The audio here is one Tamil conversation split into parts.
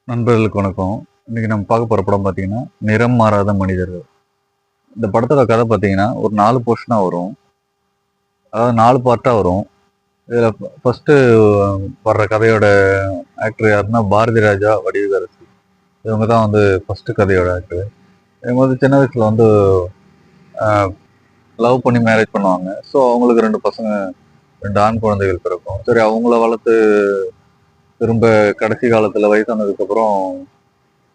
நண்பர்களுக்கு வணக்கம். இன்னைக்கு நம்ம பார்க்க போற படம் பார்த்தீங்கன்னா, நிறம் மாறாத மனிதர்கள். இந்த படத்தோட கதை பார்த்தீங்கன்னா, ஒரு 4 போர்ஷனா வரும். அதாவது 4 பார்ட்டா வரும். இதுல ஃபர்ஸ்ட்டு வர்ற கதையோட ஆக்டர் யாருன்னா, பாரதி ராஜா, வடிவுக்கரசி. இவங்க தான் வந்து ஃபர்ஸ்ட்டு கதையோட ஆக்டர். இவங்க வந்து சின்ன வயசுல வந்து அ லவ் பண்ணி மேரேஜ் பண்ணுவாங்க. ஸோ, அவங்களுக்கு 2 பசங்க, 2 ஆண் குழந்தைகள் பிறக்கும். சரி அவங்கள வளர்த்து திரும்ப கடைசி காலத்துல வயசானதுக்கப்புறம்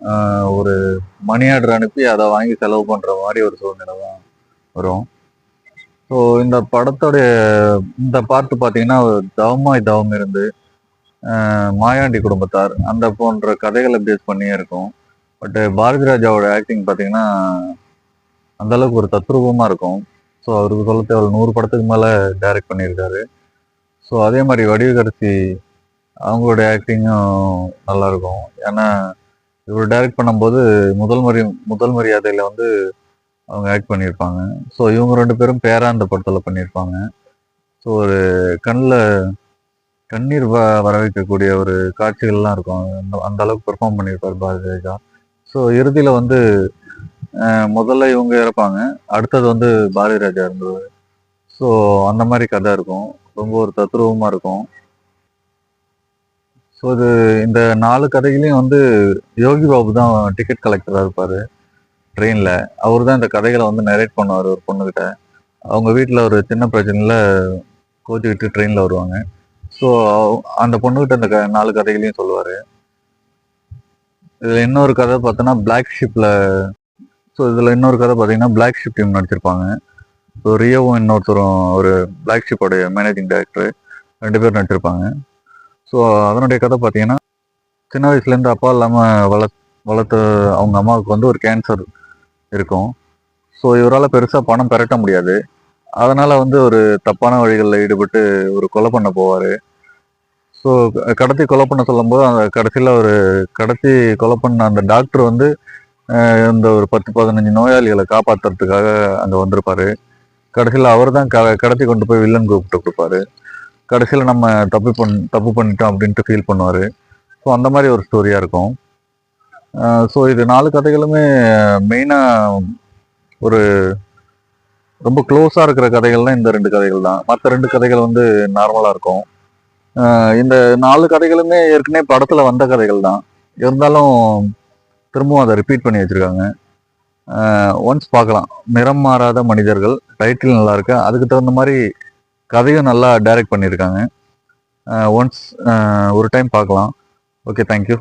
அ ஒரு மணி ஆர்டர் அனுப்பி அத வாங்கி செலவு பண்ற மாரி ஒரு சூழ்நிலை தான் வரும். ஸோ இந்த படத்தோடைய இந்த பார்ட் பார்த்தீங்கன்னா, தவமாய் தவம் இருந்து, மாயாண்டி குடும்பத்தார் அந்த போன்ற கதைகள பேஸ் பண்ணியே இருக்கும். பட் பாரதி ராஜாவோட ஆக்டிங் பார்த்தீங்கன்னா, அந்த அளவுக்கு ஒரு தத்ரூபமா இருக்கும். ஸோ அவருக்கு சொல்ல தேவையில்ல 100 படத்துக்கு மேல டைரக்ட் பண்ணியிருக்காரு. ஸோ அதே மாரி வடிவுக்கரசி அவங்களுடைய ஆக்டிங்கும் நல்லாருக்கும். ஏன்னா, இவரு டைரக்ட் பண்ணும்போது முதல் முறை முதல் மரியாதையில வந்து அவங்க ஆக்ட் பண்ணியிருப்பாங்க. ஸோ இவங்க 2 பேரும் பேரா அந்த படத்துல பண்ணியிருப்பாங்க. ஸோ ஒரு கண்ல கண்ணீர் வர வைக்கக்கூடிய ஒரு காட்சிகள்லாம் இருக்கும். அந்த அந்த அளவுக்கு பெர்ஃபார்ம் பண்ணியிருப்பாரு பாரதி ராஜா. ஸோ இறுதியில வந்து முதல்ல இவங்க இறப்பாங்க. அடுத்தது வந்து பாரதி ராஜா இருந்துருவாரு. ஸோ அந்த மாரி கதை இருக்கும். ரொம்ப ஒரு தத்ரூவமா இருக்கும். ஸோ இது இந்த 4 கதைகளையும் வந்து யோகி பாபு தான் டிக்கெட் கலெக்டரா இருப்பாரு ட்ரெயின்ல. அவரு தான் இந்த கதைகள வந்து நரேட் பண்ணுவாரு ஒரு பொண்ணுகிட்ட. அவங்க வீட்ல ஒரு சின்ன பிரச்சனையில கோச்சுக்கிட்டு ட்ரெயின்ல வருவாங்க. ஸோ அந்த பொண்ணுகிட்ட இந்த 4 கதைகளையும் சொல்லுவாரு. இதுல இன்னொரு கதை பார்த்தோன்னா, பிளாக் ஷிப்ல இதுல இன்னொரு கதை பார்த்தீங்கன்னா, பிளாக் ஷிப் டீம் நடிச்சிருப்பாங்க. ஸோ ரியோவும் இன்னொருத்தரும் ஒரு பிளாக் ஷிப்போடைய மேனேஜிங் டைரக்டர் 2 பேர் நடிச்சிருப்பாங்க. ஸோ அதனுடைய கதை பார்த்தீங்கன்னா, சின்ன வயசுலேருந்து அப்பா இல்லாம வளர்த்த அவங்க அம்மாவுக்கு வந்து ஒரு கேன்சர் இருக்கும். ஸோ இவரால பெருசா பணம் பெரட்ட முடியாது. அதனால வந்து ஒரு தப்பான வழிகள்ல ஈடுபட்டு ஒரு கொலை பண்ண போவாரு. ஸோ கடத்தி கொலை பண்ண சொல்லும்போது, அந்த கடைசியில ஒரு கடத்தி கொலை பண்ண அந்த டாக்டர் வந்து இந்த ஒரு 10, 15 நோயாளிகள காப்பாத்துறதுக்காக அங்க வந்திருப்பாரு. கடைசியில அவர் தான் கடத்தி கொண்டு போய் வில்லன் குரூப்ட்ட குடுப்பாரு. கடைசியில நம்ம தப்பு பண்ணிட்டோம் அப்டின்ட்டு ஃபீல் பண்ணுவாரு. ஸோ அந்த மாரி ஒரு ஸ்டோரியா இருக்கும். ஸோ இது 4 கதைகளுமே மெயினா ஒரு ரொம்ப க்ளோஸா இருக்கிற கதைகள்னா இந்த 2 கதைகள் தான். மத்த 2 கதைகள் வந்து நார்மலா இருக்கும். இந்த 4 கதைகளுமே ஏற்கனவே படத்துல வந்த கதைகள் தான். இருந்தாலும் திரும்பவும் அத ரிப்பீட் பண்ணி வச்சிருக்காங்க. ஒன்ஸ் பார்க்கலாம். நிறம் மாறாத மனிதர்கள் டைட்டில் நல்லா இருக்கு. அதுக்கு தகுந்த மாரி கதையும் நல்லா டைரக்ட் பண்ணியிருக்காங்க. ஒன்ஸ் ஒரு டைம் பார்க்கலாம். ஓகே. Thank you.